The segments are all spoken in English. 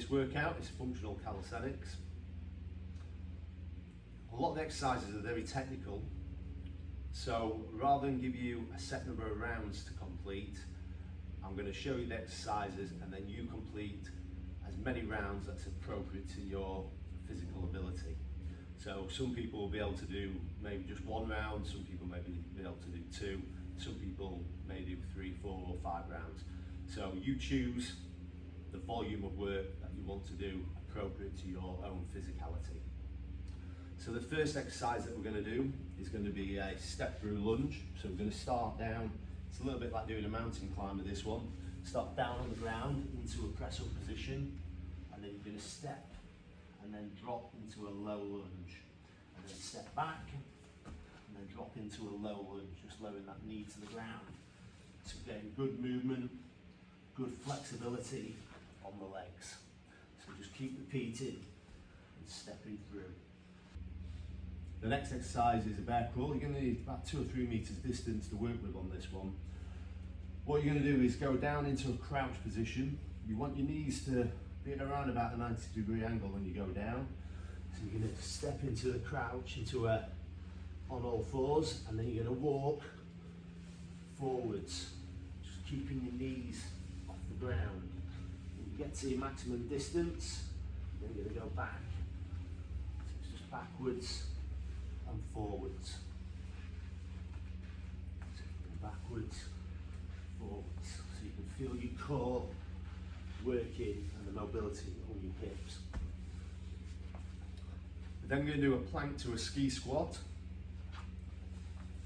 this workout is functional calisthenics. A lot of the exercises are very technical, so rather than give you a set number of rounds to complete, I'm going to show you the exercises and then you complete as many rounds that's appropriate to your physical ability. So some people will be able to do maybe just one round, some people may be able to do two, some people may do 3, 4 or 5 rounds. So you choose the volume of work that you want to do appropriate to your own physicality. So the first exercise that we're going to do is going to be a step through lunge. So we're going to start down. It's a little bit like doing a mountain climber, this one. Start down on the ground into a press up position, and then you're going to step and then drop into a low lunge, and then step back and then drop into a low lunge, just lowering that knee to the ground. So getting good movement, good flexibility on the legs. So just keep repeating and stepping through. The next exercise is a bear crawl. You're going to need about 2 or 3 meters distance to work with on this one. What you're going to do is go down into a crouch position. You want your knees to be at around about a 90-degree angle when you go down. So you're going to step into the crouch, into a on all fours, and then you're going to walk forwards, just keeping your knees off the ground. When you get to your maximum distance, then you're going to go back. So it's just backwards and forwards. So backwards, forwards. So you can feel your core working and the mobility on your hips. Then we're going to do a plank to a ski squat.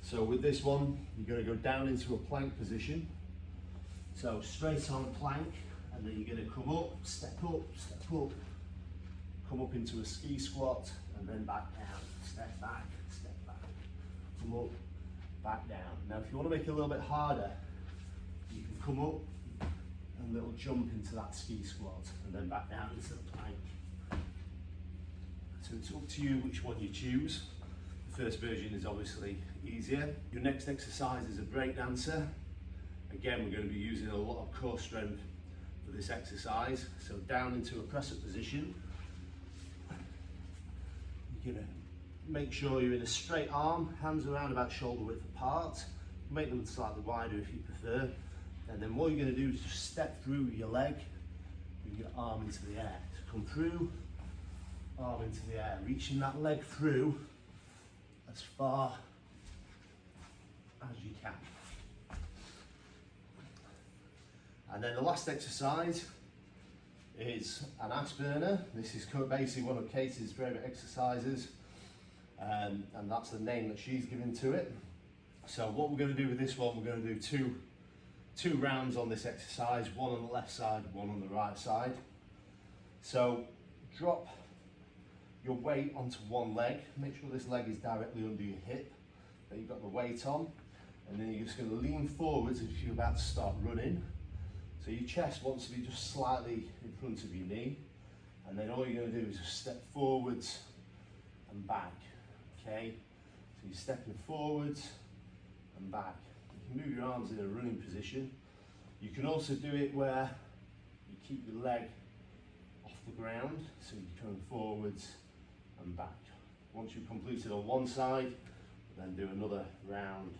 So with this one, you're going to go down into a plank position. So straight on plank, and then you're going to come up, step up, come up into a ski squat, and then back down. Step back, come up, back down. Now if you want to make it a little bit harder, you can come up and a little jump into that ski squat, and then back down into the plank. So it's up to you which one you choose. The first version is obviously easier. Your next exercise is a break dancer. Again, we're going to be using a lot of core strength for this exercise. So down into a press up position. You're going to make sure you're in a straight arm, hands around about shoulder width apart. Make them slightly wider if you prefer. And then what you're going to do is just step through your leg, bring your arm into the air. So come through, arm into the air, reaching that leg through as far as you can. And then the last exercise is an ass burner. This is basically one of Katie's favourite exercises, and that's the name that she's given to it. So what we're going to do with this one, we're going to do two rounds on this exercise, one on the left side, one on the right side. So drop your weight onto one leg, make sure this leg is directly under your hip, that you've got the weight on, and then you're just going to lean forwards as if you're about to start running. So your chest wants to be just slightly in front of your knee, and then all you're going to do is just step forwards and back, okay? So you're stepping forwards and back. You can move your arms in a running position. You can also do it where you keep your leg off the ground, so you're coming forwards and back. Once you've completed on one side, then do another round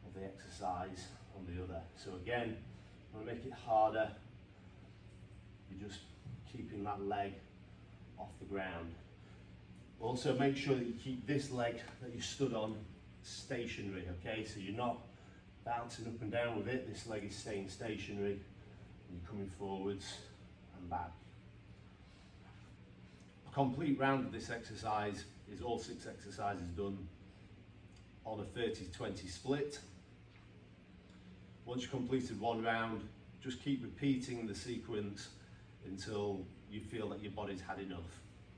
of the exercise on the other. So again, to make it harder, you're just keeping that leg off the ground. Also make sure that you keep this leg that you stood on stationary, okay? So you're not bouncing up and down with it, this leg is staying stationary, and you're coming forwards and back. A complete round of this exercise is all 6 exercises done on a 30-20 split. Once you've completed one round, just keep repeating the sequence until you feel that your body's had enough.